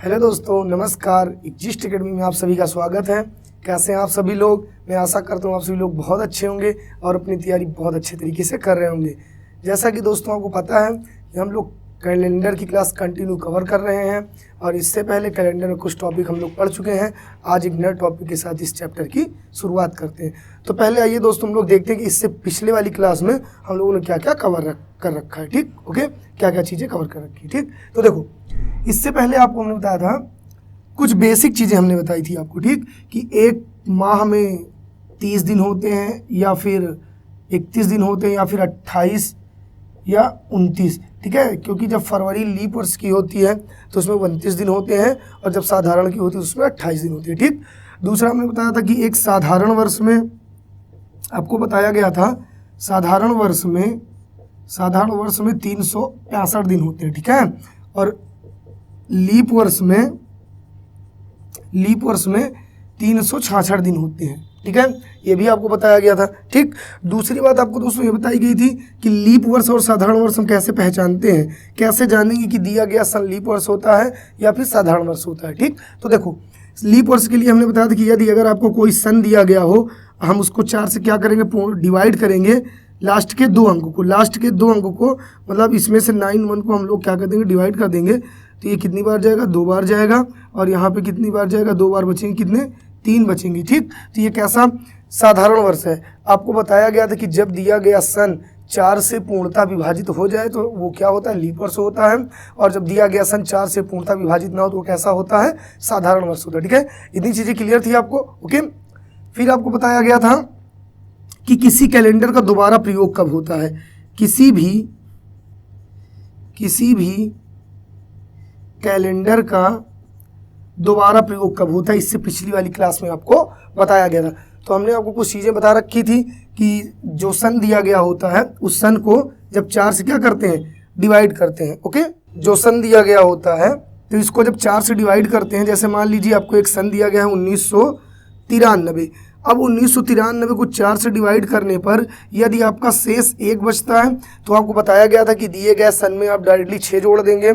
Hello दोस्तों, नमस्कार। Exist academy में आप सभी का स्वागत है। कैसे हैं आप सभी लोग? मैं आशा करता हूँ आप सभी लोग बहुत अच्छे होंगे और अपनी तैयारी बहुत अच्छे तरीके से कर रहे होंगे। जैसा कि दोस्तों आपको पता है कि हम लोग कैलेंडर की क्लास कंटिन्यू कवर कर रहे हैं और इससे पहले कैलेंडर में कुछ टॉपिक हम लोग पढ़ चुके हैं। आज एक नए टॉपिक के साथ इस चैप्टर की शुरुआत करते हैं। तो पहले आइए दोस्तों हम लोग देखते हैं कि इससे पिछले वाली क्लास में हम लोगों ने क्या क्या कर रखा है। ठीक, ओके, क्या क्या चीज़ें कवर कर रखी है। ठीक, तो देखो इससे पहले आपको हमने बताया था कुछ बेसिक चीज़ें हमने बताई थी आपको। ठीक, कि एक माह में 30 दिन होते हैं या फिर 31 दिन होते हैं या फिर 28 या 29। ठीक है, क्योंकि जब फरवरी लीप वर्ष की होती है तो उसमें 29 दिन होते हैं और जब साधारण की होती है उसमें 28 दिन होते हैं। ठीक, दूसरा हमने बताया था कि एक साधारण वर्ष में आपको बताया गया था साधारण वर्ष में 365 दिन होते हैं। ठीक है, और लीप वर्ष में 366 दिन होते हैं। ठीक है, ये भी आपको बताया गया था। ठीक, दूसरी बात आपको दोस्तों ये बताई गई थी कि लीप वर्ष और साधारण वर्ष हम कैसे पहचानते हैं, कैसे जानेंगे कि दिया गया सन लीप वर्ष होता है या फिर साधारण वर्ष होता है। ठीक, तो देखो लीप वर्ष के लिए हमने बताया था कि यदि अगर आपको कोई सन दिया गया हो, हम उसको 4 से क्या करेंगे, डिवाइड करेंगे लास्ट के 2 अंकों को, मतलब इसमें से 9 को हम लोग क्या कर देंगे, डिवाइड कर देंगे। तो ये कितनी बार जाएगा, 2 बार जाएगा, और यहाँ पे कितनी बार जाएगा, 2 बार बचेंगे, कितने, 3 बचेंगे। ठीक, तो ये कैसा साधारण वर्ष है। आपको बताया गया था कि जब दिया गया सन 4 से पूर्णतः विभाजित हो जाए तो वो क्या होता है, लीप वर्ष होता है, और जब दिया गया सन 4 से पूर्णतः विभाजित ना हो तो वो कैसा होता है, साधारण वर्ष होता है। ठीक है, इतनी चीज़ें क्लियर थी आपको। ओके, फिर आपको बताया गया था कि किसी कैलेंडर का दोबारा प्रयोग कब होता है। किसी भी कैलेंडर का दोबारा प्रयोग कब होता है, इससे पिछली वाली क्लास में आपको बताया गया था। तो हमने आपको कुछ चीज़ें बता रखी थी कि जो सन दिया गया होता है उस सन को जब 4 से क्या करते हैं, डिवाइड करते हैं। ओके, जो सन दिया गया होता है तो इसको जब 4 से डिवाइड करते हैं, जैसे मान लीजिए आपको एक सन दिया गया है 1993। अब 1993 को 4 से डिवाइड करने पर यदि आपका शेष 1 बचता है तो आपको बताया गया था कि दिए गए सन में आप डायरेक्टली 6 जोड़ देंगे।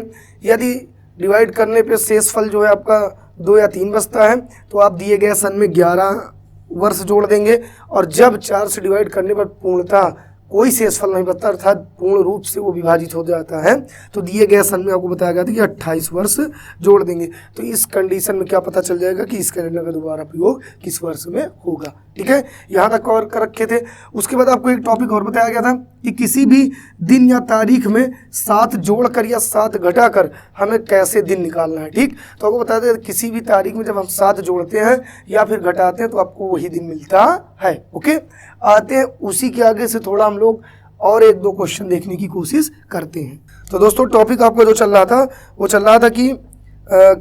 यदि डिवाइड करने पे शेष फल जो है आपका 2 या 3 बचता है तो आप दिए गए सन में 11 वर्ष जोड़ देंगे, और जब 4 से डिवाइड करने पर पूर्णतः कोई शेष फल नहीं बचता, अर्थात पूर्ण रूप से वो विभाजित हो जाता है, तो दिए गए सन में आपको बताया गया था कि 28 वर्ष जोड़ देंगे। तो इस कंडीशन में क्या पता चल जाएगा कि इस कैलेंडर का दोबारा प्रयोग किस वर्ष में होगा। ठीक है, यहाँ तक कवर कर रखे थे। उसके बाद आपको एक टॉपिक और बताया गया था कि किसी भी दिन या तारीख में 7 जोड़कर या 7 घटाकर हमें कैसे दिन निकालना है। ठीक, तो आपको बता दें किसी भी तारीख में जब हम 7 जोड़ते हैं या फिर घटाते हैं तो आपको वही दिन मिलता है। ओके, आते हैं उसी के आगे से थोड़ा हम लोग और 1-2 क्वेश्चन देखने की कोशिश करते हैं। तो दोस्तों टॉपिक आपका जो चल रहा था वो चल रहा था कि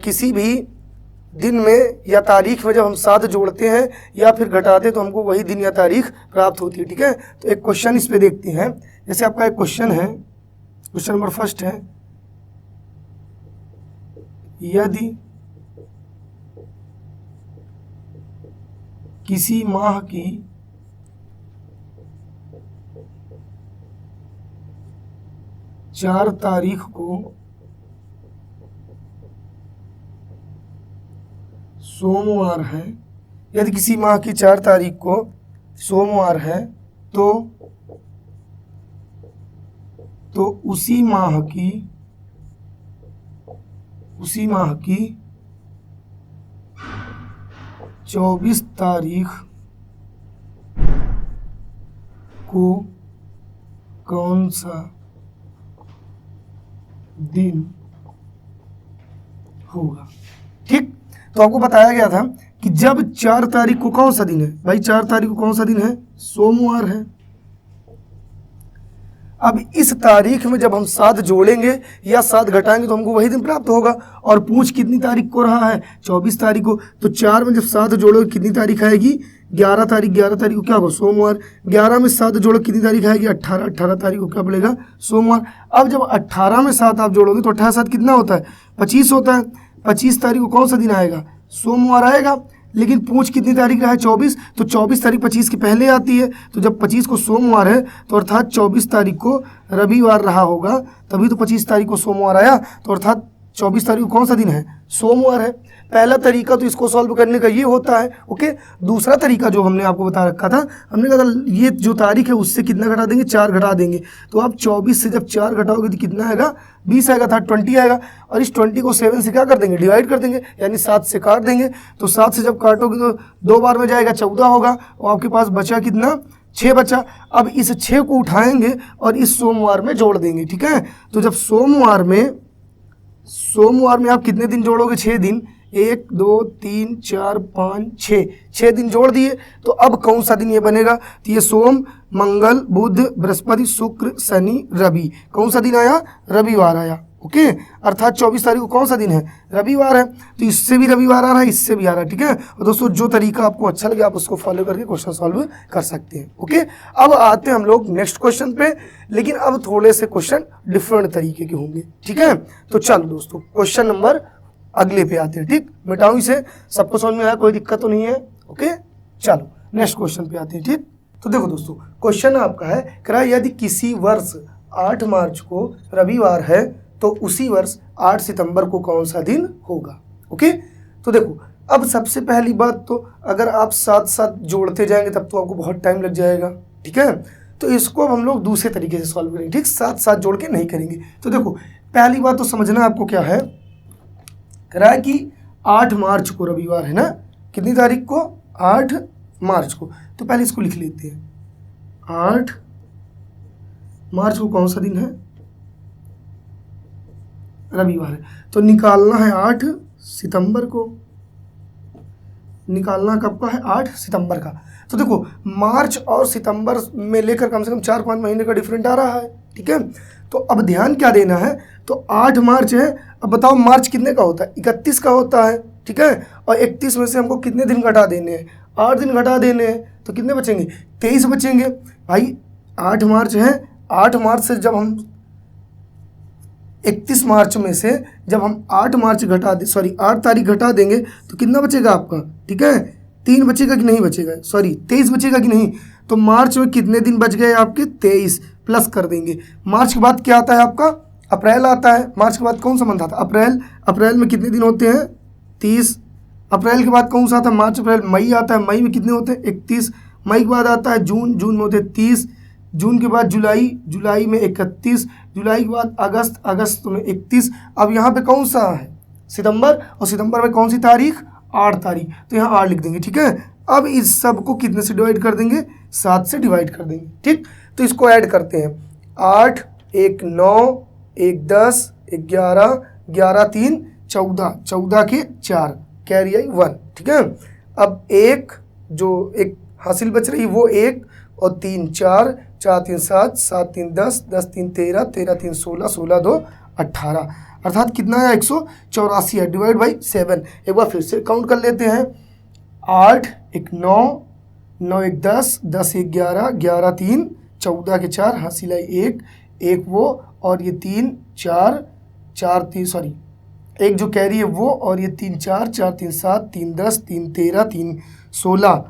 किसी भी दिन में या तारीख में जब हम 7 जोड़ते हैं या फिर घटाते हैं तो हमको वही दिन या तारीख प्राप्त होती है। ठीक है, तो एक क्वेश्चन इस पे देखते हैं। जैसे आपका एक क्वेश्चन है, क्वेश्चन नंबर 1 है, यदि किसी माह की 4 तारीख को सोमवार है, यदि किसी माह की 4 तारीख को सोमवार है तो उसी माह की 24 तारीख को कौन सा दिन होगा। ठीक, तो आपको बताया गया था कि जब 4 तारीख को कौन सा दिन है, भाई 4 तारीख को कौन सा दिन है, सोमवार है। अब इस तारीख में जब हम 7 जोड़ेंगे या 7 घटाएंगे तो हमको वही दिन प्राप्त होगा, और पूछ कितनी तारीख को रहा है, 24 तारीख को। तो 4 में जब 7 जोड़ोगे कितनी तारीख आएगी, 11 तारीख। 11 तारीख को क्या होगा, सोमवार। 11 में 7 जोड़ो कितनी तारीख आएगी, 18। 18 तारीख को क्या पड़ेगा, सोमवार। अब जब 18 में 7 आप जोड़ोगे तो 18 7 कितना होता है, 25 होता है। 25 तारीख को कौन सा दिन आएगा, सोमवार आएगा। लेकिन पूछ कितनी तारीख रहा है, 24। तो 24 तारीख 25 के पहले आती है, तो जब 25 को सोमवार है तो अर्थात 24 तारीख को रविवार रहा होगा, तभी तो 25 तारीख को सोमवार आया। तो अर्थात 24 तारीख को कौन सा दिन है, सोमवार है। पहला तरीका तो इसको सॉल्व करने का ये होता है, ओके। दूसरा तरीका जो हमने आपको बता रखा था, हमने कहा था ये जो तारीख है उससे कितना घटा देंगे, 4 घटा देंगे। तो आप 24 से जब 4 घटाओगे तो कितना आएगा, 20 आएगा था, 20 आएगा। और इस 20 को 7 से क्या कर देंगे, डिवाइड कर देंगे, यानी 7 से काट देंगे। तो 7 से जब काटोगे तो 2 बार में जाएगा, 14 होगा। और आपके पास बचा कितना, 6 बचा। अब इस 6 को उठाएंगे और इस सोमवार में जोड़ देंगे, ठीक है। तो जब सोमवार में आप कितने दिन जोड़ोगे, 6 दिन, 1 2 3 4 5 6 दिन जोड़ दिए। तो अब कौन सा दिन ये बनेगा, तो ये सोम मंगल बुध बृहस्पति शुक्र शनि रवि, कौन सा दिन आया, रविवार आया, ओके। अर्थात 24 तारीख को कौन सा दिन है, रविवार है। तो इससे भी रविवार आ रहा है, इससे भी आ रहा है, ठीक है। और दोस्तों जो तरीका आपको अच्छा लगे आप उसको फॉलो करके क्वेश्चन सॉल्व कर सकते हैं, ओके। अब आते हैं हम लोग नेक्स्ट क्वेश्चन पे, लेकिन अब थोड़े से क्वेश्चन डिफरेंट तरीके के होंगे, ठीक है। तो चलो दोस्तों क्वेश्चन नंबर अगले पे आते हैं, ठीक। मिटाऊं इसे, सबको समझ में आया, कोई दिक्कत तो नहीं है, ओके। चलो नेक्स्ट क्वेश्चन पे आते हैं, ठीक। तो देखो दोस्तों क्वेश्चन आपका है, कह रहा है यदि किसी वर्ष 8 मार्च को रविवार है तो उसी वर्ष 8 सितंबर को कौन सा दिन होगा, ओके। तो देखो अब सबसे पहली बात तो अगर आप साथ साथ जोड़ते जाएंगे तब तो आपको बहुत टाइम लग जाएगा, ठीक है। तो इसको अब हम लोग दूसरे तरीके से सॉल्व करेंगे, ठीक, साथ साथ जोड़ के नहीं करेंगे। तो देखो पहली बात तो समझना आपको क्या है, कह रहा है कि 8 मार्च को रविवार है ना, कितनी तारीख को, 8 मार्च को। तो पहले इसको लिख लेते हैं, 8 मार्च को कौन सा दिन है, रविवार है। तो निकालना है 8 सितंबर को, निकालना कब का है, 8 सितंबर का। तो देखो मार्च और सितंबर में लेकर कम से कम 4-5 महीने का डिफरेंट आ रहा है, ठीक है। तो अब ध्यान क्या देना है, तो 8 मार्च है। अब बताओ मार्च कितने का होता है, 31 का होता है, ठीक है। और 31 में से हमको कितने दिन घटा देने हैं, 8 दिन घटा देने हैं। तो कितने बचेंगे, 23 बचेंगे भाई। 8 मार्च है, 8 मार्च से जब हम 31 मार्च में से जब हम 8 मार्च घटा दे, सॉरी 8 तारीख घटा देंगे तो कितना बचेगा आपका, ठीक है, 3 बचेगा कि नहीं बचेगा, सॉरी 23 बचेगा कि नहीं। तो मार्च में कितने दिन बच गए आपके, 23 प्लस कर देंगे। मार्च के बाद क्या आता है आपका, अप्रैल आता है। मार्च के बाद कौन सा मंथ आता है, अप्रैल। अप्रैल में कितने दिन होते हैं, 30। अप्रैल के बाद कौन सा आता है, मार्च अप्रैल, मई आता है। मई में कितने होते हैं, 31। मई के बाद आता है जून, जून में होते हैं 30। जून के बाद जुलाई, जुलाई में 31। जुलाई के बाद अगस्त, अगस्त में 31। अब यहाँ पे कौन सा है, सितंबर। और सितंबर में कौन सी तारीख, 8 तारीख। तो यहाँ 8 लिख देंगे, ठीक है। अब इस सब को कितने से डिवाइड कर देंगे, 7 से डिवाइड कर देंगे, ठीक। तो इसको ऐड करते हैं, 8 1 9 1 10 11 11 3 14, 14 के 4, कैरी आई 1, ठीक है। अब एक जो एक हासिल बच रही वो 1 और 3 4, 4 3 7, 7 3 10, 10 3 13, 13 3 16, 16 2 18, अर्थात कितना है, 184 है, डिवाइड बाई 7। एक बार फिर से काउंट कर लेते हैं, 8 1 9 9 1 10, 10 1 11, 11 3 14 के 4, हासिल है 1 1 वो, और ये 3 4 4 3, सॉरी एक जो कैरी है वो, और ये 3 4, 4 3 7, 3 10, 3 13, 3 16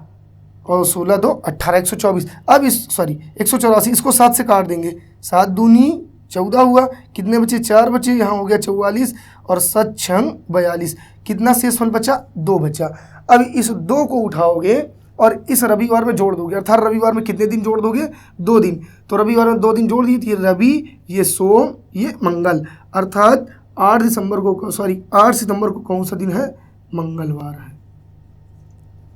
और 16 2 18, 124। अब इस सॉरी 184, इसको 7 से काट देंगे, 7 दूनी 14 हुआ, कितने बचे, 4 बचे, यहाँ हो गया 44 और 7 6 42, कितना शेषफल बचा, 2 बचा। अब इस 2 को उठाओगे और इस रविवार में जोड़ दोगे, अर्थात रविवार में कितने दिन जोड़ दोगे, 2 दिन। तो रविवार में 2 दिन जोड़ दिए, ये रवि, ये सोम, ये मंगल, अर्थात 8 दिसंबर को, सॉरी 8 सितंबर को कौन सा दिन है, मंगलवार है।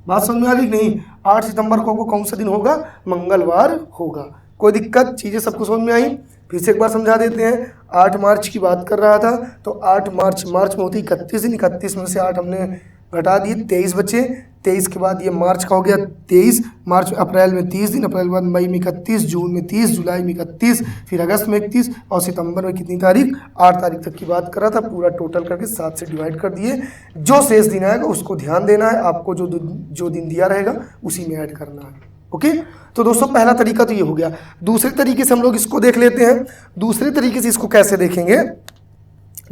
बात समझ में आ गई नहीं, 8 सितंबर को कौन सा दिन होगा, मंगलवार होगा। कोई दिक्कत, चीज़ें सबको समझ में आई। फिर से एक बार समझा देते हैं, 8 मार्च की बात कर रहा था, तो 8 मार्च में होती 31 दिन, 31 में से 8 हमने घटा दिए, 23 बचे। 23 के बाद ये मार्च का हो गया 23, मार्च में अप्रैल में 30 दिन, अप्रैल के बाद मई में 31, जून में 30, जुलाई में 31, फिर अगस्त में 31 और सितंबर में कितनी तारीख, 8 तारीख तक की बात कर रहा था। पूरा टोटल करके 7 से डिवाइड कर दिए। जो शेष दिन आएगा उसको ध्यान देना है, आपको जो दिन दिया रहेगा उसी में ऐड करना है, ओके। तो दोस्तों पहला तरीका तो ये हो गया। दूसरे तरीके से हम लोग इसको देख लेते हैं। दूसरे तरीके से इसको कैसे देखेंगे,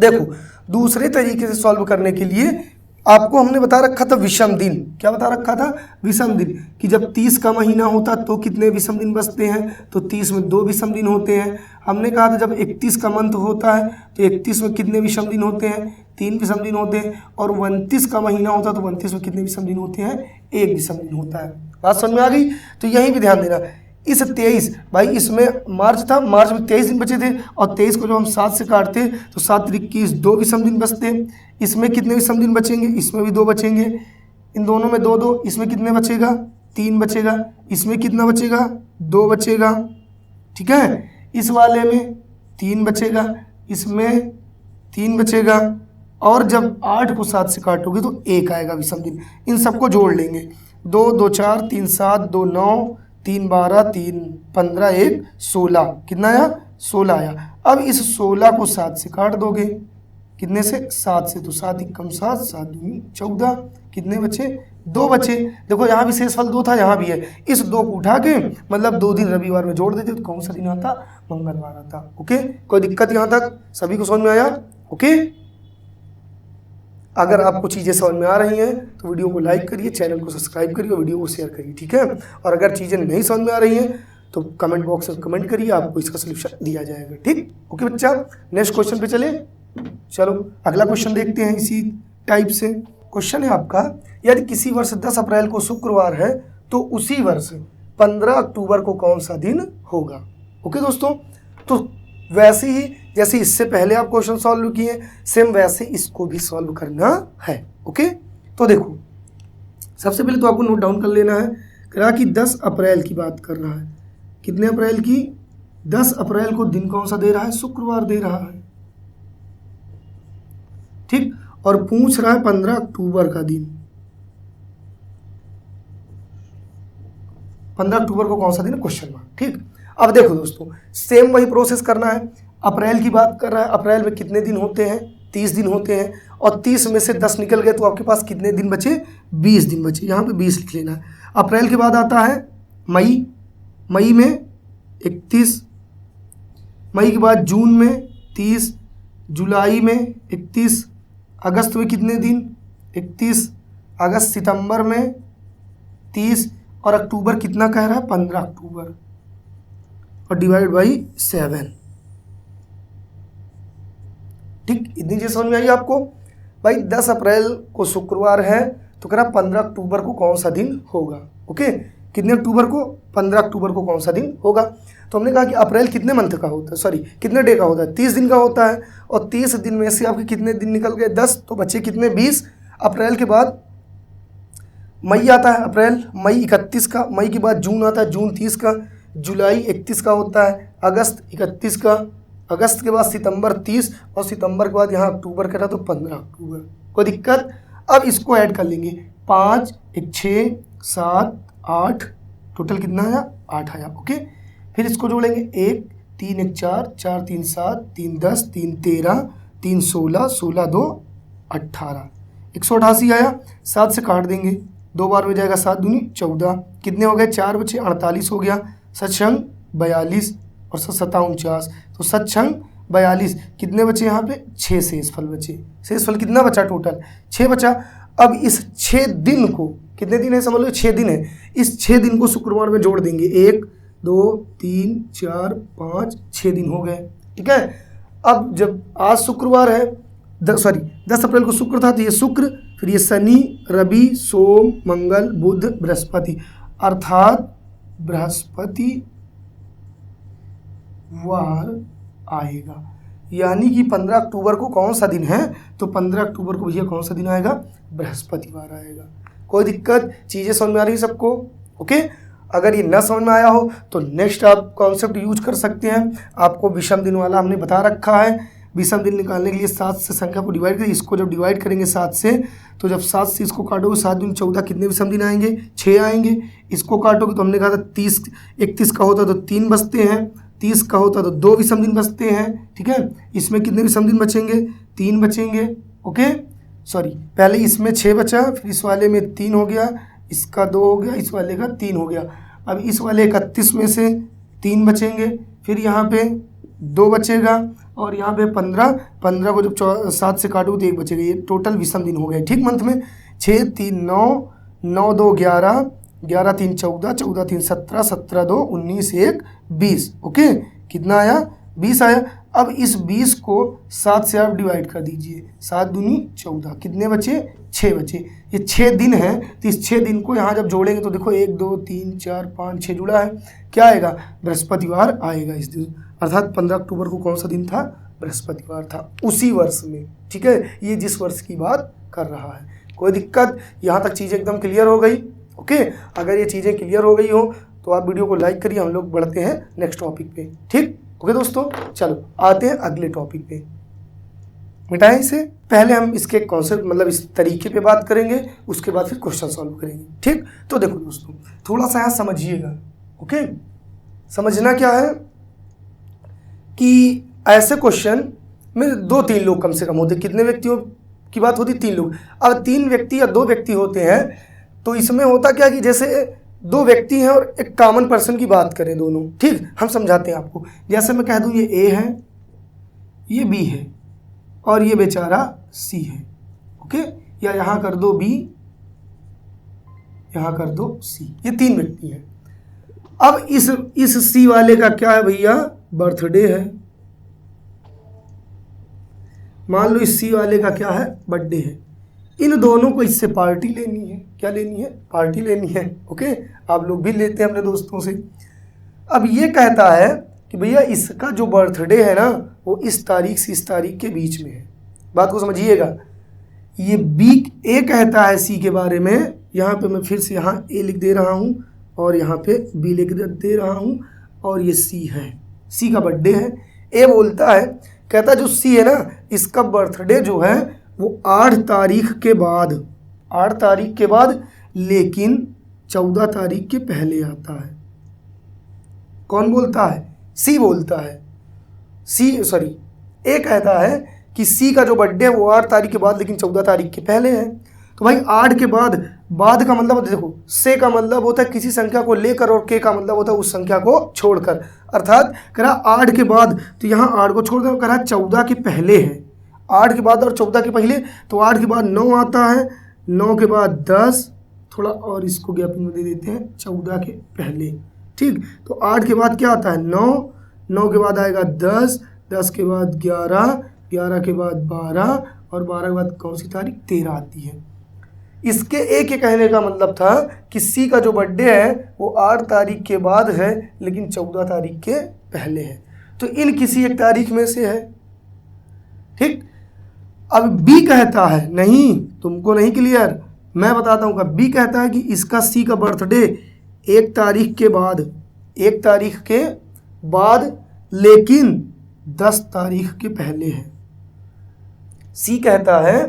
देखो दूसरे तरीके से सॉल्व करने के लिए आपको हमने बता रखा था विषम दिन, क्या बता रखा था? विषम दिन, कि जब 30 का महीना होता तो कितने विषम दिन बचते हैं? तो 30 में 2 विषम दिन होते हैं। हमने कहा था जब 31 का मंथ होता है तो 31 में कितने विषम दिन होते हैं? 3 विषम दिन होते हैं। और 29 का महीना होता है तो 29 में कितने विषम दिन होते हैं? 1 विषम दिन होता है। बात समझ में आ गई? तो यहीं भी ध्यान देना। इस 23 भाई, इसमें मार्च था, मार्च में 23 दिन बचे थे और 23 को जब हम 7 से काटते तो 7 × 21 2 विषम दिन बचते। इसमें कितने विषम दिन बचेंगे? इसमें भी 2 बचेंगे। इन दोनों में 2 2, इसमें कितने बचेगा? 3 बचेगा। इसमें कितना बचेगा? 2 बचेगा। ठीक है, इस वाले में 3 बचेगा, इसमें 3 बचेगा। और जब 8 को 7 से काटोगे तो 1 आएगा विषम दिन। इन सबको जोड़ लेंगे। 2 2 4 3 7 2 9 3 12 3 15 1 16, कितना आया? 16 आया। अब इस 16 को 7 से काट दोगे, कितने से? 7 से। तो 7 × 7 7 दूनी 14, कितने बचे? 2 बचे। देखो यहाँ भी शेषफल 2 था, यहाँ भी है। इस 2 को उठा के मतलब 2 दिन रविवार में जोड़ देते तो कौन सा दिन आता? मंगलवार आता। ओके, कोई दिक्कत यहाँ तक? सभी को समझ में आया? ओके, अगर आपको चीज़ें समझ में आ रही हैं तो वीडियो को लाइक करिए, चैनल को सब्सक्राइब करिए, वीडियो को शेयर करिए। ठीक है, और अगर चीज़ें नहीं समझ में आ रही हैं तो कमेंट बॉक्स में कमेंट करिए, आपको इसका सोल्यूशन दिया जाएगा। ठीक, ओके बच्चा, नेक्स्ट क्वेश्चन पे चले। चलो अगला क्वेश्चन देखते हैं। इसी टाइप से क्वेश्चन है आपका, यदि किसी वर्ष 10 अप्रैल को शुक्रवार है तो उसी वर्ष 15 अक्टूबर को कौन सा दिन होगा? ओके दोस्तों, तो वैसे ही जैसे इससे पहले आप क्वेश्चन सॉल्व किए, सेम वैसे इसको भी सॉल्व करना है। ओके, तो देखो सबसे पहले तो आपको नोट डाउन कर लेना है। कहा कि 10 अप्रैल की बात कर रहा है। कितने अप्रैल की? 10 अप्रैल को दिन कौन सा दे रहा है? शुक्रवार दे रहा है। ठीक, और पूछ रहा है 15 अक्टूबर का दिन। 15 अक्टूबर को कौन सा दिन है? Question mark. ठीक, अब देखो दोस्तों, सेम वही प्रोसेस करना है। अप्रैल की बात कर रहा है, अप्रैल में कितने दिन होते हैं? 30 दिन होते हैं। और 30 में से 10 निकल गए तो आपके पास कितने दिन बचे? 20 दिन बचे। यहाँ पे 20 लिख लेना है। अप्रैल के बाद आता है मई, मई में 31, मई के बाद जून में 30, जुलाई में 31, अगस्त में कितने दिन? 31, अगस्त। सितंबर में 30, और अक्टूबर कितना कह रहा है? 15 अक्टूबर, और डिवाइड बाई 7। ठीक, इतनी चीज समझ में आई आपको? भाई 10 अप्रैल को शुक्रवार है तो कह रहा 15 अक्टूबर को कौन सा दिन होगा? ओके, कितने अक्टूबर को? 15 अक्टूबर को कौन सा दिन होगा? तो हमने कहा कि अप्रैल कितने मंथ का होता है, सॉरी कितने डे का होता है? 30 दिन का होता है। और 30 दिन में से आपके कितने दिन निकल गए? 10, तो बचे कितने? 20। अप्रैल के बाद मई आता है, अप्रैल मई 31 का, मई के बाद जून आता है, जून 30 का, जुलाई 31 का होता है, अगस्त 31 का, अगस्त के बाद सितंबर 30, और सितंबर के बाद यहाँ अक्टूबर का था तो 15 अक्टूबर। कोई दिक्कत? अब इसको ऐड कर लेंगे। 5 1 6 7 8, टोटल कितना आया? 8 आया। ओके, फिर इसको जोड़ेंगे। 1 3 1 4 4 3 7 3 10 3 13 3 16 16 2 18, 188 आया। 7 से काट देंगे, 2 बार में जाएगा, 7 दूनी 14, कितने हो गए? 4 बचे, 48 हो गया। सत्संग 42 और 7 49, तो सत्संग 42, कितने बचे यहाँ पे? 6 शेषफल बचे। शेषफल कितना बचा? टोटल 6 बचा। अब इस 6 दिन को, कितने दिन है समझ लो? 6 दिन है। इस 6 दिन को शुक्रवार में जोड़ देंगे। 1 2 3 4 5 6 दिन हो गए। ठीक है, अब जब आज शुक्रवार है, 10 अप्रैल को शुक्र था तो ये शुक्र, फिर ये शनि, रवि, सोम, मंगल, बुध, बृहस्पति, अर्थात बृहस्पति वार आएगा। यानी कि 15 अक्टूबर को कौन सा दिन है? तो 15 अक्टूबर को भैया कौन सा दिन आएगा? बृहस्पतिवार आएगा। कोई दिक्कत? चीज़ें समझ में आ रही है सबको? ओके, अगर ये न समझ में आया हो तो नेक्स्ट आप कॉन्सेप्ट यूज कर सकते हैं। आपको विषम दिन वाला हमने बता रखा है। विषम दिन निकालने के लिए 7 से संख्या को डिवाइड करें। इसको जब डिवाइड करेंगे 7 से, तो जब 7 से इसको काटोगे 7 दूनी 14, कितने विषम दिन आएंगे? 6 आएंगे। इसको काटोगे तो हमने कहा था 31 का होता तो 3 बचते हैं, 30 का होता तो 2 विषम दिन बचते हैं। ठीक है, इसमें कितने विषम दिन बचेंगे? 3 बचेंगे। ओके, सॉरी पहले इसमें 6 बचा, फिर इस वाले में 3 हो गया, इसका 2 हो गया, इस वाले का 3 हो गया। अब इस वाले 31 में से 3 बचेंगे, फिर यहाँ पे 2 बचेगा, और यहाँ पे 15, 15 को जब 7 से काटोगे तो 1 बचेगा। ये टोटल विषम दिन हो गए, ठीक। मंथ में 6 3 9, 9 2 11, 11 3 14, 14 3 17, 17 2 19, 1 20। ओके, कितना आया? 20 आया। अब इस 20 को 7 से आप डिवाइड कर दीजिए, 7 दूनी 14, कितने बचे? 6 बचे। ये 6 दिन है, तो इस 6 दिन को यहाँ जब जोड़ेंगे तो देखो 1 2 3 4 5 6 जुड़ा है, क्या आएगा? बृहस्पतिवार आएगा इस दिन। अर्थात 15 अक्टूबर को कौन सा दिन था? बृहस्पतिवार था, उसी वर्ष में, ठीक है। ये जिस वर्ष की बात कर रहा है। कोई दिक्कत? यहाँ तक चीज़ें एकदम क्लियर हो गई? ओके, अगर ये चीज़ें क्लियर हो गई हो तो आप वीडियो को लाइक करिए, हम लोग बढ़ते हैं नेक्स्ट टॉपिक पे, ठीक। ओके दोस्तों, चलो आते हैं अगले टॉपिक पे। मिटाएं इसे, पहले हम इसके कॉन्सेप्ट मतलब इस तरीके पे बात करेंगे, उसके बाद फिर क्वेश्चन सॉल्व करेंगे, ठीक। तो देखो दोस्तों, थोड़ा सा यहाँ समझिएगा। ओके, समझना क्या है कि ऐसे क्वेश्चन में 2-3 लोग कम से कम होते। कितने व्यक्तियों की बात होती? 3 लोग। अब 3 व्यक्ति या 2 व्यक्ति होते हैं तो इसमें होता क्या कि जैसे 2 व्यक्ति हैं और एक कॉमन पर्सन की बात करें दोनों, ठीक। हम समझाते हैं आपको। जैसे मैं कह दूं ये ए है, ये बी है और ये बेचारा सी है। ओके, या यहाँ कर दो बी, यहाँ कर दो सी, ये 3 व्यक्ति हैं। अब इस सी वाले का क्या है भैया? बर्थडे है। मान लो इस सी वाले का क्या है? बर्थडे है। इन दोनों को इससे पार्टी लेनी है। क्या लेनी है? पार्टी लेनी है। ओके, आप लोग भी लेते हैं अपने दोस्तों से। अब ये कहता है कि भैया इसका जो बर्थडे है ना वो इस तारीख से इस तारीख के बीच में है। बात को समझिएगा। ये बी ए कहता है सी के बारे में, यहाँ पे मैं फिर से यहाँ ए लिख दे रहा हूँ और यहाँ पे बी लिख दे रहा हूँ, और ये सी है, सी का बर्थडे है। ए बोलता है, कहता है जो सी है ना इसका बर्थडे जो है वो 8 तारीख के बाद, 8 तारीख के बाद, लेकिन 14 तारीख के पहले आता है। कौन बोलता है? सी बोलता है। ए कहता है कि सी का जो बर्थडे है वो 8 तारीख के बाद लेकिन 14 तारीख के पहले है। तो भाई 8 के बाद का मतलब देखो, से का मतलब होता है किसी संख्या को लेकर और के का मतलब होता है उस संख्या को छोड़कर। अर्थात कह रहा 8 के बाद, तो यहाँ 8 को छोड़ दो, कह रहा 14 के पहले है। 8 के बाद और 14 के पहले, तो 8 के बाद 9 आता है, 9 के बाद 10, थोड़ा और इसको गैपिंग में दे देते हैं, 14 के पहले, ठीक। तो 8 के बाद क्या आता है? 9, 9 के बाद आएगा 10, 10 के बाद 11, 11 के बाद 12 और 12 के बाद कौन सी तारीख? 13 आती है। इसके ए के कहने का मतलब था कि सी का जो बर्थडे है वो 8 तारीख के बाद है लेकिन 14 तारीख के पहले है। तो इन किसी एक तारीख में से है, ठीक। अब बी कहता है, नहीं तुमको नहीं क्लियर, मैं बताता हूँ। बी कहता है कि इसका सी का बर्थडे 1 तारीख के बाद, 1 तारीख के बाद लेकिन 10 तारीख के पहले है। सी कहता है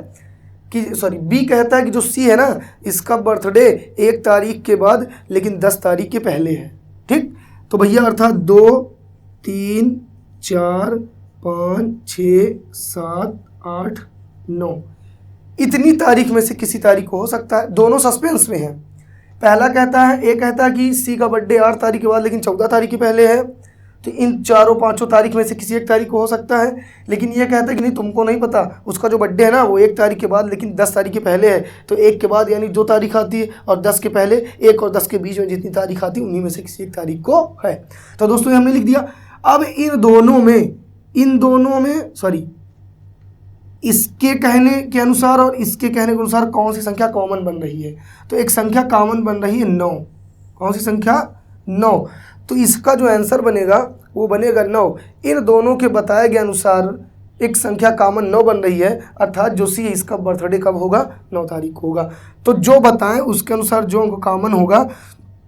कि बी कहता है कि जो सी है ना इसका बर्थडे 1 तारीख के बाद लेकिन 10 तारीख के पहले है, ठीक। तो भैया अर्थात 2 3 4 5 6 7 8 9 इतनी तारीख में से किसी तारीख को हो सकता है। दोनों सस्पेंस में है। पहला कहता है, ए कहता है कि सी का बर्थडे 8 तारीख के बाद लेकिन 14 तारीख के पहले है, तो इन 4-5 तारीख में से किसी एक तारीख को हो सकता है। लेकिन ये कहता है कि नहीं तुमको नहीं पता, उसका जो बर्थडे है ना वो 1 तारीख के बाद लेकिन 10 तारीख के पहले है। तो 1 के बाद यानी 2 तारीख आती है और 10 के पहले 1 और 10 के बीच में जितनी तारीख आती है उन्हीं में से किसी एक तारीख को है। तो दोस्तों ये हमने लिख दिया। अब इन दोनों में इसके कहने के अनुसार और इसके कहने के अनुसार कौन सी संख्या कॉमन बन रही है? तो एक संख्या कॉमन बन रही है 9। कौन सी संख्या? 9। तो इसका जो आंसर बनेगा वो बनेगा 9। इन दोनों के बताए गए अनुसार एक संख्या कॉमन 9 बन रही है, अर्थात जो सी है इसका बर्थडे कब होगा? 9 तारीख को होगा। तो जो बताएं उसके अनुसार जो अंक कॉमन होगा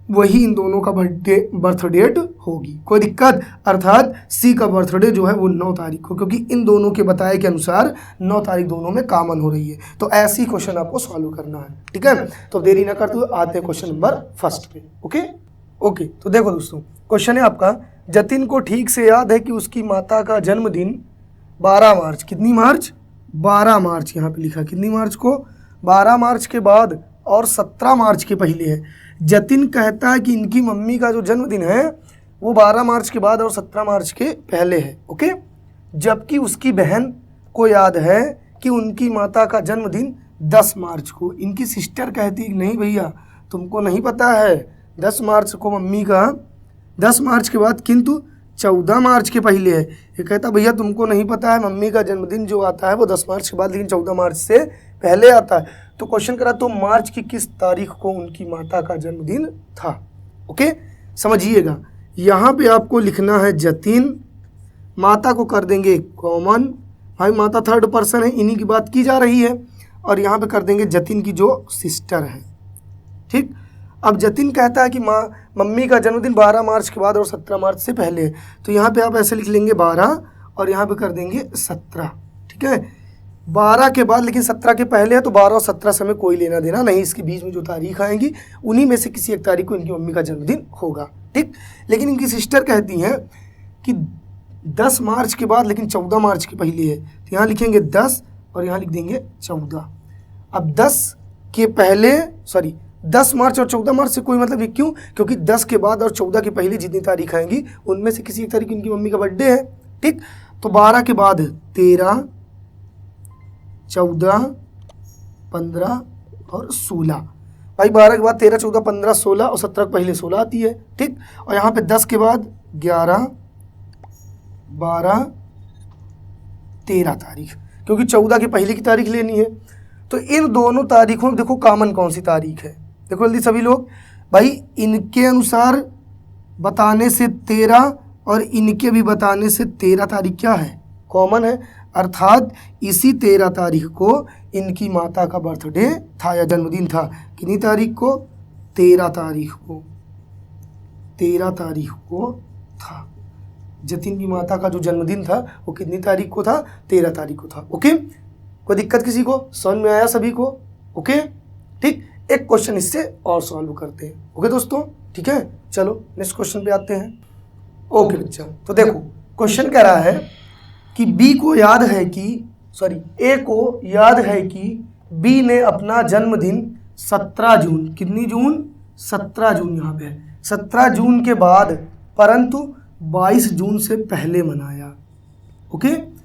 वही इन दोनों का बर्थ डेट होगी। कोई दिक्कत? अर्थात सी का बर्थडे जो है वो 9 तारीख को, क्योंकि इन दोनों के बताए के अनुसार 9 तारीख दोनों में कॉमन हो रही है। तो ऐसी क्वेश्चन आपको सॉल्व करना है, ठीक है। तो देरी ना करते हुए आते हैं क्वेश्चन नंबर 1 पे। ओके, तो देखो दोस्तों, क्वेश्चन है आपका, जतिन को ठीक से याद है कि उसकी माता का जन्मदिन 12 मार्च, कितनी मार्च? 12 मार्च, यहाँ पे लिखा कितनी मार्च को? 12 मार्च के बाद और 17 मार्च के पहले है। जतिन कहता है कि इनकी मम्मी का जो जन्मदिन है वो 12 मार्च के बाद और 17 मार्च के पहले है। ओके, जबकि उसकी बहन को याद है कि उनकी माता का जन्मदिन 10 मार्च को। इनकी सिस्टर कहती है नहीं भैया तुमको नहीं पता है, 10 मार्च को मम्मी का 10 मार्च के बाद किंतु 14 मार्च के पहले है। ये कहता भैया तुमको नहीं पता है, मम्मी का जन्मदिन जो आता है वो 10 मार्च के बाद लेकिन 14 मार्च से पहले आता है। तो क्वेश्चन करा तो मार्च की किस तारीख को उनकी माता का जन्मदिन था। ओके समझिएगा, यहाँ पे आपको लिखना है जतिन, माता को कर देंगे कॉमन, भाई माता थर्ड पर्सन है, इन्हीं की बात की जा रही है, और यहाँ पे कर देंगे जतिन की जो सिस्टर है। ठीक, अब जतिन कहता है कि मम्मी का जन्मदिन 12 मार्च के बाद और 17 मार्च से पहले है, तो यहाँ पे आप ऐसे लिख लेंगे 12 और यहाँ पे कर देंगे 17। ठीक है, 12 के बाद लेकिन 17 के पहले है, तो 12 और 17 से हमें कोई लेना देना नहीं, इसके बीच में जो तारीख आएंगी उन्हीं में से किसी एक तारीख को इनकी मम्मी का जन्मदिन होगा। ठीक, लेकिन इनकी सिस्टर कहती हैं कि 10 मार्च के बाद लेकिन 14 मार्च के पहले है, तो यहाँ लिखेंगे 10 और यहाँ लिख देंगे 14। अब 10 के पहले 10 मार्च और 14 मार्च से कोई मतलब नहीं, क्यों? क्योंकि 10 के बाद और 14 के पहले जितनी तारीख आएंगी उनमें से किसी एक तारीख इनकी मम्मी का बर्थडे है। ठीक, तो 12 के बाद 13, 14, 15 और 16। भाई 12 के बाद 13, 14, 15, 16 और 17 के पहले 16 आती है। ठीक, और यहाँ पे 10 के बाद 11, 12, 13 तारीख, क्योंकि 14 के पहले की तारीख लेनी है। तो इन दोनों तारीखों में देखो कॉमन कौन सी तारीख है, देखो जल्दी सभी लोग, भाई इनके अनुसार बताने से 13 और इनके भी बताने से 13 तारीख क्या है, कॉमन है, अर्थात इसी 13 तारीख को इनकी माता का बर्थडे था या जन्मदिन था। कितनी तारीख को? 13 तारीख को, 13 तारीख को था। जतिन की माता का जो जन्मदिन था वो कितनी तारीख को था? 13 तारीख को था। ओके, कोई दिक्कत किसी को? समझ में आया सभी को? ओके ठीक, एक क्वेश्चन इससे और सॉल्व करते हैं। ओके दोस्तों, ठीक है, चलो नेक्स्ट क्वेश्चन पे आते हैं। ओके बच्चा, तो देखो क्वेश्चन कह रहा है कि ए को याद है कि बी ने अपना जन्मदिन 17 जून, कितनी जून? 17 जून, यहाँ पे 17 जून के बाद परंतु 22 जून से पहले मनाया। ओके,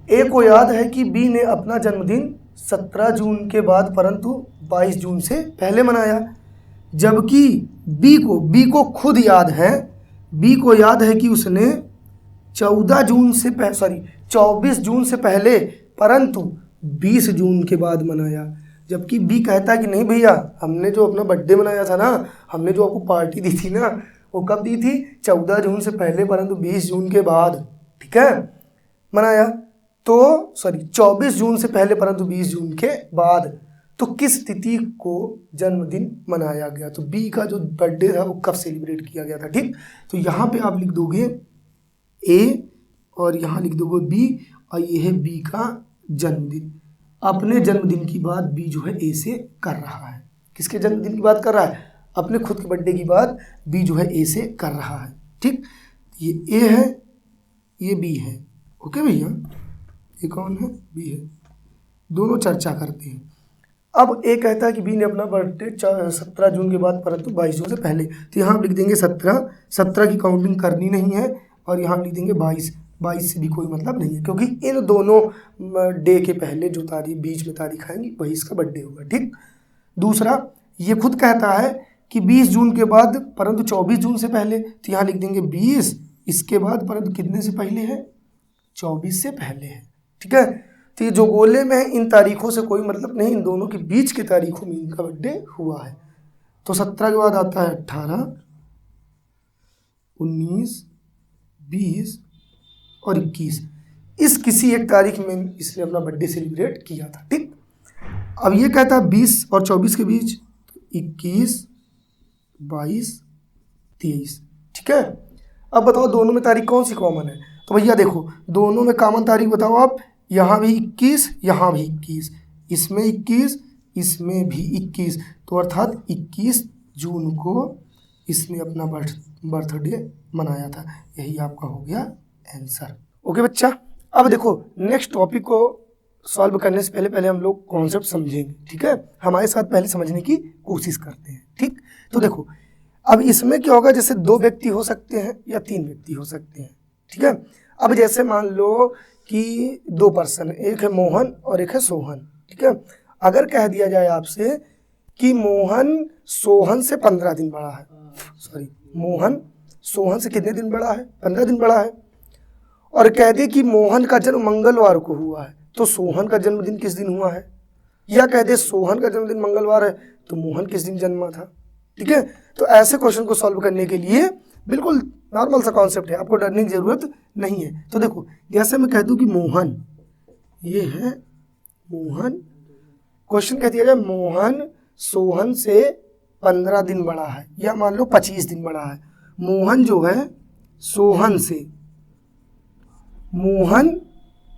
ए को याद है कि बी ने अपना जन्मदिन 17 जून के बाद परंतु 22 जून से पहले मनाया, जबकि बी को खुद याद है, बी को याद है कि उसने 24 जून से पहले परंतु 20 जून के बाद मनाया। जबकि बी कहता है कि नहीं भैया, हमने जो अपना बर्थडे मनाया था ना, हमने जो आपको पार्टी दी थी ना, वो कब दी थी? 14 जून से पहले परंतु 20 जून के बाद, ठीक है, मनाया। तो 24 जून से पहले परंतु 20 जून के बाद, तो किस तिथि को जन्मदिन मनाया गया? तो बी का जो बर्थडे था वो कब सेलिब्रेट किया गया था। ठीक, तो यहाँ पे आप लिख दोगे ए और यहाँ लिख दोगे बी, और ये है बी का जन्मदिन। अपने जन्मदिन की बात बी जो है ए से कर रहा है। किसके जन्मदिन की बात कर रहा है? अपने खुद के बर्थडे की बात बी जो है ए से कर रहा है। ठीक, ये ए है, ये बी है। ओके भैया, ये कौन है? बी है। दोनों चर्चा करते हैं। अब ए कहता है कि बी ने अपना बर्थडे 17 जून के बाद परंतु 22 जून से पहले, तो यहाँ लिख देंगे 17 की काउंटिंग करनी नहीं है, और यहाँ लिख देंगे 22 से भी कोई मतलब नहीं है, क्योंकि इन दोनों डे के पहले जो तारीख बीच में तारीख आएंगी वही इसका बर्थडे होगा। ठीक, दूसरा, ये खुद कहता है कि 20 जून के बाद परंतु 24 जून से पहले, तो यहाँ लिख देंगे 20 इसके बाद परंतु कितने से पहले है? 24 से पहले है। ठीक है, तो ये जो गोले में है इन तारीखों से कोई मतलब नहीं, इन दोनों के बीच की तारीखों में इनका बर्थडे हुआ है। तो 17 के बाद आता है 18, 19, 20 और 21, इस किसी एक तारीख में इसने अपना बर्थडे सेलिब्रेट किया था। ठीक, अब ये कहता है 20 और 24 के बीच, 21, 22, 23। ठीक है, अब बताओ दोनों में तारीख कौन सी कॉमन है? तो भैया देखो दोनों में कॉमन तारीख बताओ आप, यहाँ भी 21, यहाँ भी 21, इसमें 21, इसमें भी 21, तो अर्थात 21 जून को इसने अपना बर्थडे मनाया था। यही आपका हो गया आंसर। ओके बच्चा, अब देखो नेक्स्ट टॉपिक को सॉल्व करने से पहले हम लोग कॉन्सेप्ट समझेंगे। ठीक है, हमारे साथ पहले समझने की कोशिश करते हैं। ठीक, तो देखो अब इसमें क्या होगा, जैसे 2 व्यक्ति हो सकते हैं या 3 व्यक्ति हो सकते हैं। ठीक है, अब जैसे मान लो कि 2 पर्सन, एक है मोहन और एक है सोहन, ठीक है। अगर कह दिया जाए आपसे कि मोहन सोहन से 15 दिन बड़ा है, सॉरी मोहन सोहन से कितने दिन बड़ा है, 15 दिन बड़ा है, और कह दे कि मोहन का जन्म मंगलवार को हुआ है, तो सोहन का जन्मदिन किस दिन हुआ है, या कह दे सोहन का जन्मदिन मंगलवार है तो मोहन किस दिन जन्मा था, ठीक है। तो ऐसे क्वेश्चन को सॉल्व करने के लिए बिल्कुल नॉर्मल सा कॉन्सेप्ट है, आपको डरने की जरूरत नहीं है। तो देखो जैसे मैं कह दूं कि मोहन, ये है मोहन, क्वेश्चन कह दिया जाए मोहन सोहन से 15 दिन बड़ा है, या मान लो 25 दिन बड़ा है। मोहन जो है सोहन से, मोहन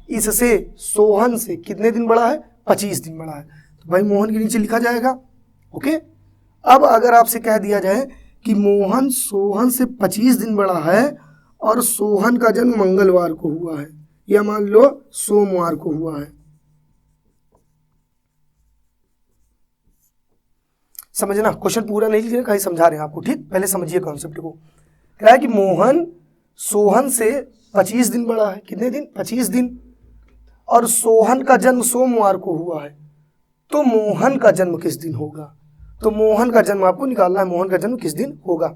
इससे सोहन से कितने दिन बड़ा है, 25 दिन बड़ा है, तो भाई मोहन के नीचे लिखा जाएगा, ओके। अब अगर आपसे कह दिया जाए कि मोहन सोहन से 25 दिन बड़ा है और सोहन का जन्म मंगलवार को हुआ है, या मान लो सोमवार को हुआ है, समझना, क्वेश्चन पूरा नहीं लीजिए, कहीं समझा रहे हैं आपको, ठीक। पहले समझिए कॉन्सेप्ट को। क्या है कि मोहन सोहन से 25 दिन बड़ा है, कितने दिन, 25 दिन, और सोहन का जन्म सोमवार को हुआ है, तो मोहन का जन्म किस दिन होगा, तो मोहन का जन्म आपको निकालना है, मोहन का जन्म किस दिन होगा।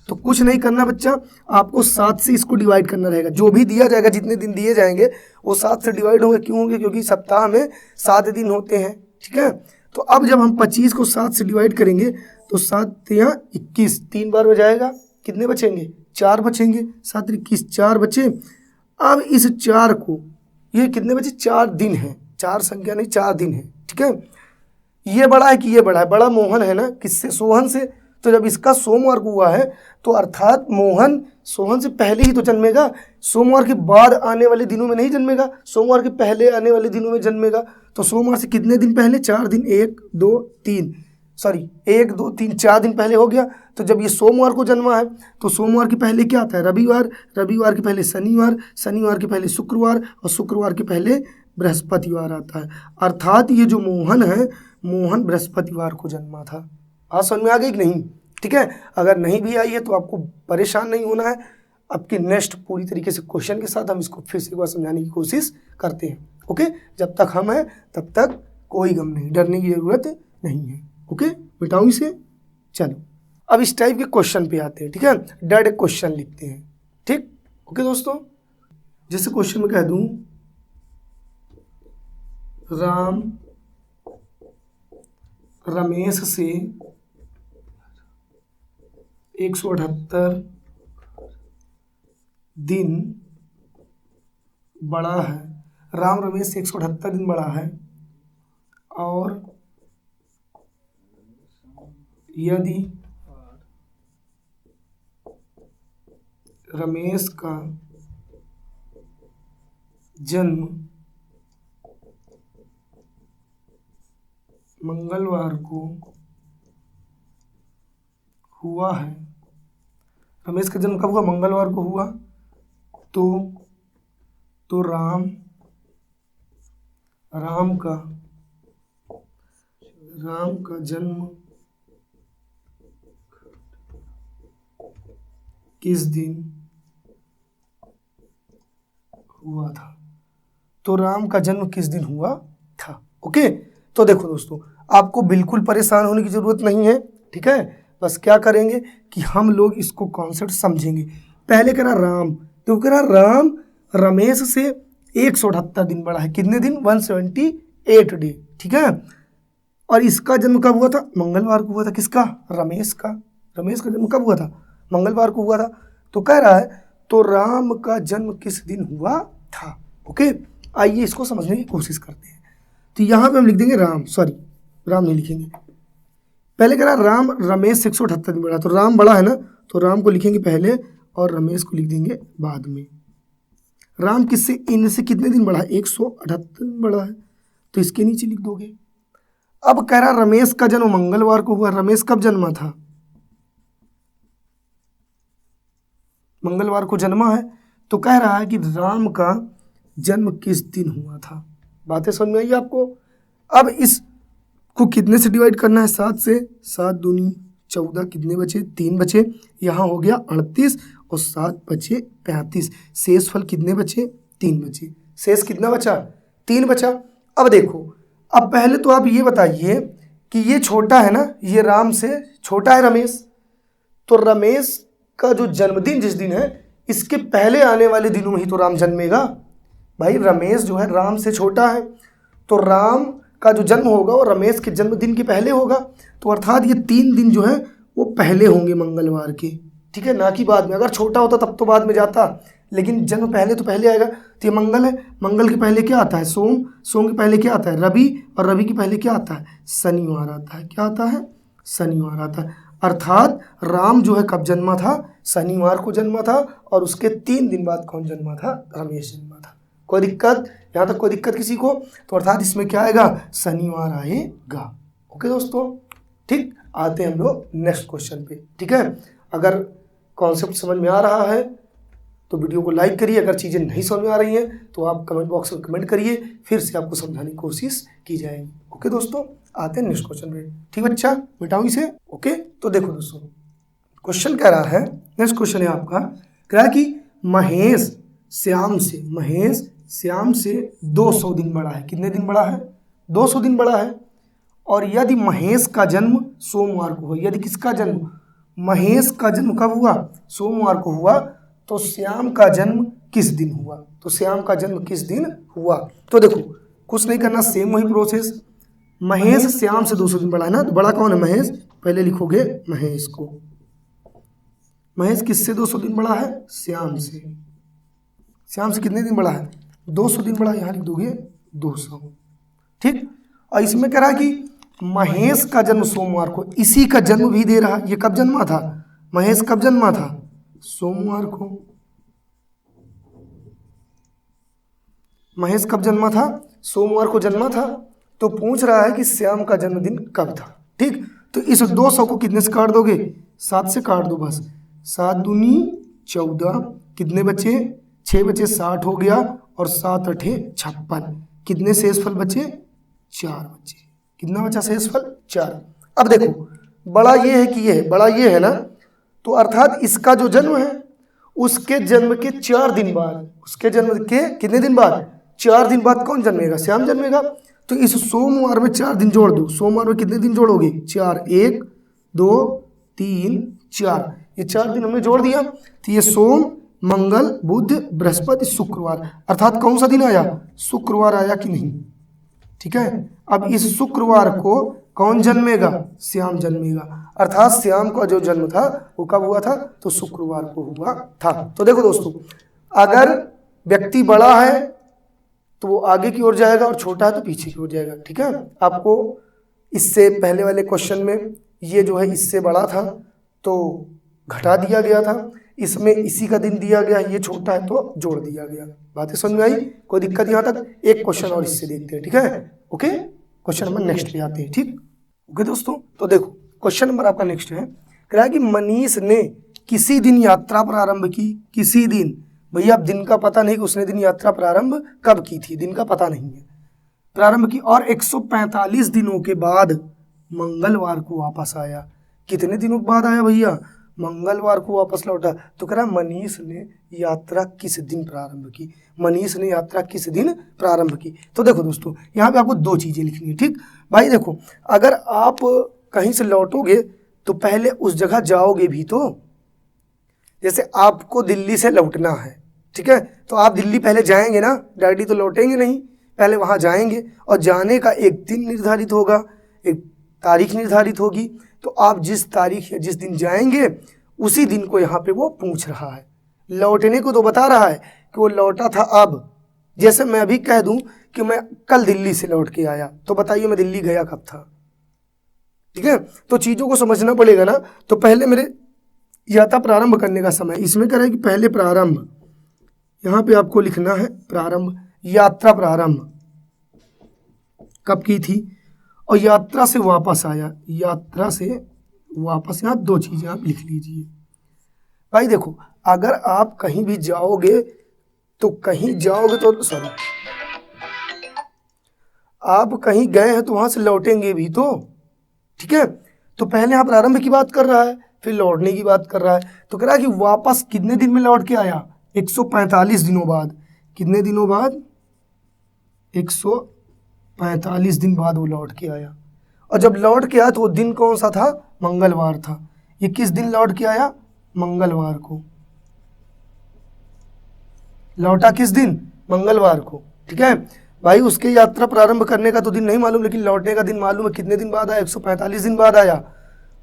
तो कुछ नहीं करना बच्चा, आपको 7 से इसको डिवाइड करना रहेगा, जो भी दिया जाएगा, जितने दिन दिए जाएंगे वो 7 से डिवाइड होंगे, क्यों होंगे, क्योंकि सप्ताह में 7 दिन होते हैं, ठीक है। तो अब जब हम 25 को 7 से डिवाइड करेंगे तो 7 या 21, 3 बार हो जाएगा, कितने बचेंगे, 4 बचेंगे, 7 21 4 बचे। अब इस 4 को, ये कितने बचे, 4 दिन है, 4 संख्या नहीं 4 दिन है, ठीक है। ये बड़ा है कि ये बड़ा है, बड़ा मोहन है ना, किससे, सोहन से, तो जब इसका सोमवार को हुआ है तो अर्थात मोहन सोहन से पहले ही तो जन्मेगा, सोमवार के बाद आने वाले दिनों में नहीं जन्मेगा, सोमवार के पहले आने वाले दिनों में जन्मेगा। तो सोमवार से कितने दिन पहले, 4 दिन, 1 2 3, सॉरी 1 2 3 4 दिन पहले हो गया। तो जब ये सोमवार को जन्मा है तो सोमवार के पहले क्या आता है, रविवार, रविवार के पहले शनिवार, शनिवार के पहले शुक्रवार, और शुक्रवार के पहले बृहस्पतिवार आता है। अर्थात ये जो मोहन है, मोहन बृहस्पतिवार को जन्मा था। बात समझ में आ गई कि नहीं, ठीक है। अगर नहीं भी आई है तो आपको परेशान नहीं होना है, आपके नेक्स्ट पूरी तरीके से क्वेश्चन के साथ हम इसको फिर से एक बार समझाने की कोशिश करते हैं, ओके। जब तक हम हैं तब तक कोई गम नहीं, डरने की ज़रूरत नहीं है, ओके। मिटाऊँ इसे, चलो अब इस टाइप के क्वेश्चन पे आते हैं, ठीक है। डायरेक्ट क्वेश्चन लिखते हैं, ठीक, ओके दोस्तों। जैसे क्वेश्चन में कह दूँ राम रमेश से 178 दिन बड़ा है, राम रमेश से 178 दिन बड़ा है, और यदि रमेश का जन्म मंगलवार को हुआ है, रमेश का जन्म कब हुआ, मंगलवार को हुआ, तो राम का जन्म किस दिन हुआ था, तो राम का जन्म किस दिन हुआ था, ओके। तो देखो दोस्तों, आपको बिल्कुल परेशान होने की ज़रूरत नहीं है, ठीक है। बस क्या करेंगे कि हम लोग इसको कॉन्सेप्ट समझेंगे। पहले करा राम, तो करा राम रमेश से 178 दिन बड़ा है, कितने दिन, 178 डे, ठीक है। और इसका जन्म कब हुआ था, मंगलवार को हुआ था, किसका, रमेश का, रमेश का जन्म कब हुआ था, मंगलवार को हुआ था। तो कह रहा है तो राम का जन्म किस दिन हुआ था, ओके। आइए इसको समझने की कोशिश करते हैं। तो यहाँ पे हम लिख देंगे राम, सॉरी राम नहीं लिखेंगे, पहले कह रहा राम रमेश से 178 दिन बड़ा, तो राम बड़ा है ना, तो राम को लिखेंगे पहले और रमेश को लिख देंगे बाद में। राम किससे, इनसे कितने दिन बड़ा है, 178 दिन बड़ा है, तो इसके नीचे लिख दोगे। अब कह रहा रमेश का जन्म मंगलवार को हुआ, रमेश कब जन्मा था, मंगलवार को जन्मा है, तो कह रहा है कि राम का जन्म किस दिन हुआ था। बातें समझ में आई आपको। अब इसको कितने से डिवाइड करना है, 7 से, 7 दूनी 14, कितने बचे, 3 बचे, यहाँ हो गया 38, और 7 बचे 35। शेष फल कितने बचे? 3 बचे। शेष कितना बचा? 3 बचा। अब देखो, अब पहले तो आप ये बताइए कि ये छोटा है ना, ये राम से छोटा है रमेश, तो रमेश का जो जन्मदिन जिस दिन है इसके पहले आने वाले दिनों में ही तो राम जन्मेगा। भाई रमेश जो है राम से छोटा है, तो राम का जो जन्म होगा वो रमेश के जन्मदिन के पहले होगा, तो अर्थात ये 3 दिन जो है वो पहले होंगे मंगलवार के, ठीक है, ना कि बाद में। अगर छोटा होता तब तो बाद में जाता, लेकिन जन्म पहले तो पहले आएगा। तो ये मंगल है, मंगल के पहले क्या आता है? सोम, सोम के पहले क्या आता है? रवि, और रवि के पहले क्या आता है? शनिवार आता है। क्या आता है? शनिवार आता है। अर्थात राम जो है कब जन्मा था? शनिवार को जन्मा था, और उसके 3 दिन बाद कौन जन्मा था? रमेश जन्मा था। कोई दिक्कत? यहाँ तक कोई दिक्कत किसी को? तो अर्थात इसमें क्या आएगा? शनिवार आएगा। ओके दोस्तों, ठीक। आते हैं हम लोग नेक्स्ट क्वेश्चन पे, ठीक है। अगर कॉन्सेप्ट समझ में आ रहा है तो वीडियो को लाइक करिए, अगर चीज़ें नहीं समझ में आ रही हैं तो आप कमेंट बॉक्स में कमेंट करिए, फिर से आपको समझाने की कोशिश की जाएगी। ओके दोस्तों, आते हैं नेक्स्ट क्वेश्चन पे। ठीक बच्चा, मिटाऊँ इसे? ओके, तो देखो दोस्तों, क्वेश्चन कह रहा है, नेक्स्ट क्वेश्चन है आपका, कह रहा है कि महेश श्याम से 200 दिन बड़ा है। कितने दिन बड़ा है? 200 दिन बड़ा है। और यदि महेश का जन्म सोमवार को हुआ, यदि किसका जन्म? महेश का जन्म कब हुआ? सोमवार को हुआ। तो श्याम का जन्म किस दिन हुआ? तो श्याम का जन्म किस दिन हुआ? तो देखो, कुछ नहीं करना, सेम वही प्रोसेस। महेश श्याम से 200 दिन बड़ा है ना, तो बड़ा कौन है? महेश। पहले लिखोगे महेश को। महेश किससे 200 दिन बड़ा है? श्याम से। श्याम से कितने दिन बड़ा है? 200 दिन बड़ा। यहाँ लिख दोगे 200, ठीक। और इसमें कह रहा है कि महेश का जन्म सोमवार को, इसी का जन्म भी दे रहा है। ये कब जन्मा था? महेश कब जन्मा था? सोमवार को। महेश कब जन्मा था? सोमवार को जन्मा था। तो पूछ रहा है कि श्याम का जन्मदिन कब था, ठीक। तो इस 200 को कितने से काट दोगे? 7 से काट दो बस। 7 दूनी 14, कितने बचे? 6 बचे, 60 हो गया, और 7 अठे 56। कितने शेष फल बचे? 4 बचे। कितना बचा शेष फल? 4। अब देखो, बड़ा ये है कि ये है, बड़ा ये है ना, तो अर्थात इसका जो जन्म है उसके जन्म के 4 दिन बाद, उसके जन्म के कितने दिन बाद? 4 दिन बाद कौन जन्मेगा? श्याम जन्मेगा। तो इस सोमवार में 4 दिन जोड़ दो। सोमवार में कितने दिन जोड़ोगे? 4, 1 2 3 4, ये 4 दिन हमने जोड़ दिया। तो ये सोम, मंगल, बुध, बृहस्पति, शुक्रवार, अर्थात कौन सा दिन आया? शुक्रवार आया कि नहीं? ठीक है। अब इस शुक्रवार को कौन जन्मेगा? श्याम जन्मेगा। अर्थात श्याम का जो जन्म था वो कब हुआ था? तो शुक्रवार को हुआ था। तो देखो दोस्तों, अगर व्यक्ति बड़ा है तो वो आगे की ओर जाएगा, और छोटा है तो पीछे की ओर जाएगा, ठीक है। आपको इससे पहले वाले क्वेश्चन में ये जो है इससे बड़ा था तो घटा दिया गया था, इसमें इसी का दिन दिया गया, ये छोटा है तो जोड़ दिया गया। बातें समझ में आई? कोई दिक्कत यहाँ तक? एक क्वेश्चन और इससे देखते हैं, ठीक है। ओके, क्वेश्चन नंबर नेक्स्ट पे आते हैं, ठीक। ओके दोस्तों, तो देखो क्वेश्चन नंबर आपका नेक्स्ट है, कह रहा है कि मनीष ने किसी दिन यात्रा प्रारंभ की। किसी दिन, भैया अब दिन का पता नहीं कि उसने दिन यात्रा प्रारंभ कब की थी, दिन का पता नहीं है। प्रारंभ की, और 145 दिनों के बाद मंगलवार को वापस आया। कितने दिनों के बाद आया भैया? मंगलवार को वापस लौटा। तो कह रहा मनीष ने यात्रा किस दिन प्रारंभ की? मनीष ने यात्रा किस दिन प्रारंभ की? तो देखो दोस्तों, यहाँ पे आपको 2 चीजें लिखनी है, ठीक भाई। देखो, अगर आप कहीं से लौटोगे तो पहले उस जगह जाओगे भी तो। जैसे आपको दिल्ली से लौटना है, ठीक है, तो आप दिल्ली पहले जाएंगे ना, डायरेक्टली तो लौटेंगे नहीं, पहले वहाँ जाएंगे, और जाने का एक दिन निर्धारित होगा, एक तारीख निर्धारित होगी। तो आप जिस तारीख या जिस दिन जाएंगे उसी दिन को यहाँ पे वो पूछ रहा है। लौटने को तो बता रहा है कि वो लौटा था अब। जैसे मैं अभी कह दूं कि मैं कल दिल्ली से लौट के आया, तो बताइए मैं दिल्ली गया कब था? ठीक है, तो चीज़ों को समझना पड़ेगा ना। तो पहले मेरे यात्रा प्रारंभ करने का समय, इसमें कह रहा है कि पहले प्रारंभ, यहाँ पे आपको लिखना है प्रारंभ, यात्रा प्रारंभ कब की थी, और यात्रा से वापस आया। यात्रा से वापस, यहाँ 2 चीजें आप लिख लीजिए भाई। देखो, अगर आप कहीं भी जाओगे तो सॉरी, आप कहीं गए हैं तो वहां से लौटेंगे भी तो, ठीक है। तो पहले आप प्रारंभ की बात कर रहा है, फिर लौटने की बात कर रहा है, तो कह रहा है कि वापस कितने दिन में लौट के आया, 145 दिनों बाद। कितने दिनों बाद, 145 दिन बाद वो लौट के आया। और जब लौट के आया तो वो दिन कौन सा था, मंगलवार था। ये किस दिन लौट के आया, मंगलवार को। लौटा किस दिन, मंगलवार को। ठीक है भाई, उसके यात्रा प्रारंभ करने का तो दिन नहीं मालूम, लेकिन लौटने का दिन मालूम है। कितने दिन बाद आया, 145 दिन बाद आया।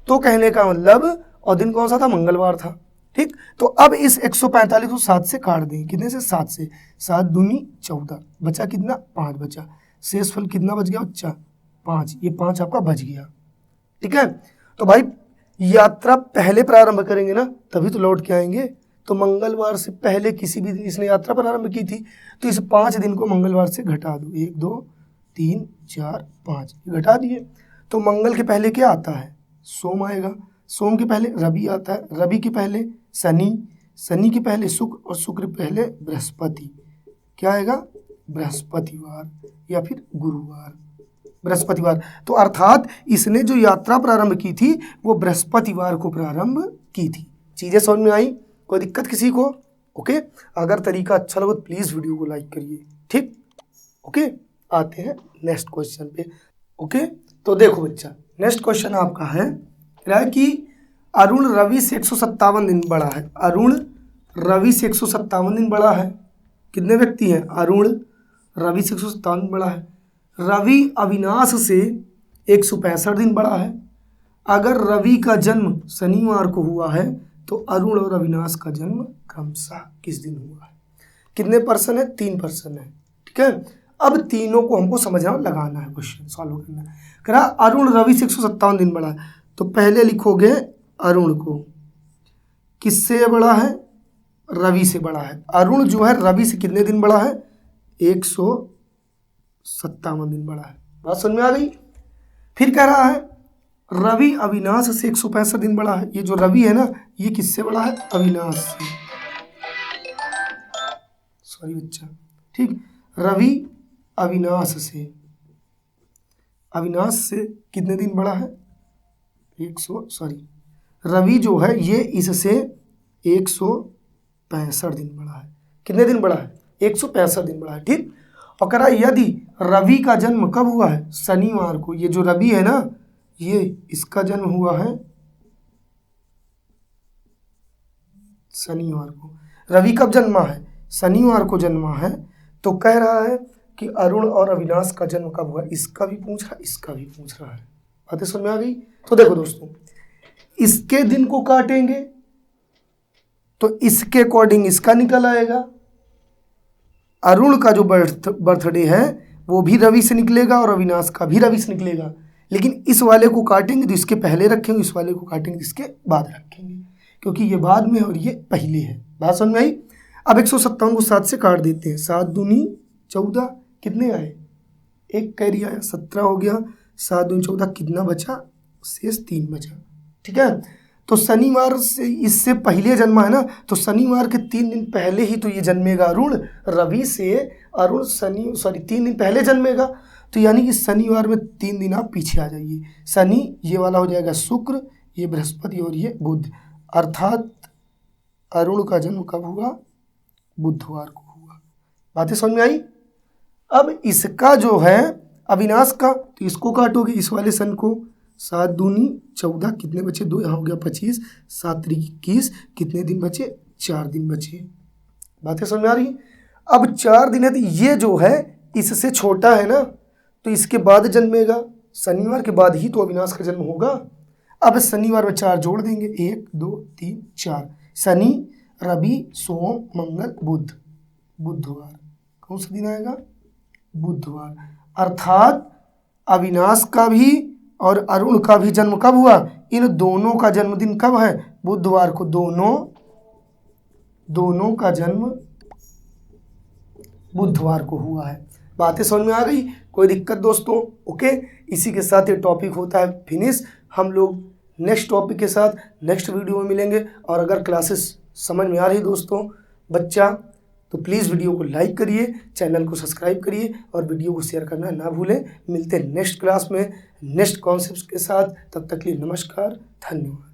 तो कहने का मतलब, और दिन कौन सा था, मंगलवार था। ठीक, तो अब इस 145 को 7 से काट दें। कितने से, 7 से। 7 दूनी 14, बचा कितना, 5 बचा। शेष फल कितना बच गया बच्चा, 5। ये 5 आपका बच गया। ठीक है, तो भाई यात्रा पहले प्रारंभ करेंगे ना, तभी तो लौट के आएंगे। तो मंगलवार से पहले किसी भी दिन इसने यात्रा प्रारंभ की थी, तो इस 5 दिन को मंगलवार से घटा दो। 1 2 3 4 5 घटा दिए। तो मंगल के पहले क्या आता है, सोम आएगा। सोम के पहले रवि आता है, रवि के पहले शनि, शनि के पहले शुक्र, और शुक्र पहले बृहस्पति। क्या आएगा, बृहस्पतिवार या फिर गुरुवार, बृहस्पतिवार। तो अर्थात इसने जो यात्रा प्रारंभ की थी वो बृहस्पतिवार को प्रारंभ की थी। चीजें समझ में आई, कोई दिक्कत किसी को? ओके, अगर तरीका अच्छा लगे तो प्लीज वीडियो को लाइक करिए। ठीक, ओके, आते हैं नेक्स्ट क्वेश्चन पे। ओके, तो देखो बच्चा, नेक्स्ट क्वेश्चन आपका है कि अरुण रवि से 157 दिन बड़ा है। अरुण रवि से 157 दिन बड़ा है। कितने व्यक्ति हैं, अरुण रवि से 157 दिन बड़ा है। रवि अविनाश से 165 दिन बड़ा है। अगर रवि का जन्म शनिवार को हुआ है तो अरुण और अविनाश का जन्म क्रमशः किस दिन हुआ है। कितने पर्सन है, 3 पर्सन है। ठीक है, अब तीनों को हमको समझना, लगाना है, क्वेश्चन सॉल्व करना है। कह रहा अरुण रवि से 157 दिन बड़ा है, तो पहले लिखोगे अरुण को, किससे बड़ा है, रवि से बड़ा है। अरुण जो है रवि से कितने दिन बड़ा है, 157 दिन बड़ा है। बात समझ में आ गई। फिर कह रहा है रवि अविनाश से 165 दिन बड़ा है। ये जो रवि है ना, ये किससे बड़ा है, अविनाश से। सॉरी बच्चा, ठीक, रवि अविनाश से, अविनाश से कितने दिन बड़ा है, रवि जो है ये इससे 165 दिन बड़ा है। कितने दिन बड़ा है, 165 दिन बड़ा है। ठीक, और कह रहा यदि रवि का जन्म कब हुआ है, शनिवार को। ये जो रवि है ना, ये इसका जन्म हुआ है शनिवार को। रवि कब जन्मा है, शनिवार को जन्मा है। तो कह रहा है कि अरुण और अविनाश का जन्म कब हुआ, इसका भी पूछ रहा है, इसका भी पूछ रहा है। बातें समझ में आ गई। तो देखो दोस्तों, इसके दिन को काटेंगे तो इसके अकॉर्डिंग इसका निकल आएगा। अरुण का जो बर्थडे है वो भी रवि से निकलेगा और अविनाश का भी रवि से निकलेगा। लेकिन इस वाले को काटेंगे तो इसके पहले रखेंगे, इस वाले को काटेंगे तो इसके बाद रखेंगे, क्योंकि ये बाद में और ये पहले है। बात समझ में आई। अब 157 को 7 से काट देते हैं। 7 दूनी 14, कितने आए, एक कैरी आया, 17 हो गया। 7 दूनी 14, कितना बचा, शेष 3 बचा। ठीक है, तो शनिवार से इससे पहले जन्मा है ना, तो शनिवार के 3 दिन पहले ही तो ये जन्मेगा अरुण। रवि से अरुण 3 दिन पहले जन्मेगा, तो यानी कि शनिवार में 3 दिन आप पीछे आ जाइए। शनि ये वाला हो जाएगा शुक्र, ये बृहस्पति और ये बुध। अर्थात अरुण का जन्म कब हुआ, बुधवार को हुआ। बातें समझ में आई। अब इसका जो है अविनाश का, तो इसको काटोगे, इस वाले सन को। 7 दूनी 14, कितने बचे, 2, यहाँ हो गया 25, 7 त्रिक 21, कितने दिन बचे, 4 दिन बचे। बातें समझ में आ रही। अब 4 दिन है, तो ये जो है इससे छोटा है ना, तो इसके बाद जन्मेगा। शनिवार के बाद ही तो अविनाश का जन्म होगा। अब शनिवार में 4 जोड़ देंगे, 1 2 3 4। शनि रवि सोम मंगल बुध, बुधवार। कौन सा दिन आएगा, बुधवार। अर्थात अविनाश का भी और अरुण का भी जन्म कब हुआ, इन दोनों का जन्मदिन कब है, बुधवार को। दोनों का जन्म बुधवार को हुआ है। बातें समझ में आ गई, कोई दिक्कत दोस्तों। ओके, इसी के साथ ये टॉपिक होता है फिनिश। हम लोग नेक्स्ट टॉपिक के साथ नेक्स्ट वीडियो में मिलेंगे। और अगर क्लासेस समझ में आ रही दोस्तों बच्चा, तो प्लीज़ वीडियो को लाइक करिए, चैनल को सब्सक्राइब करिए और वीडियो को शेयर करना ना भूलें। मिलते हैं नेक्स्ट क्लास में नेक्स्ट कॉन्सेप्ट के साथ। तब तक के लिए नमस्कार, धन्यवाद।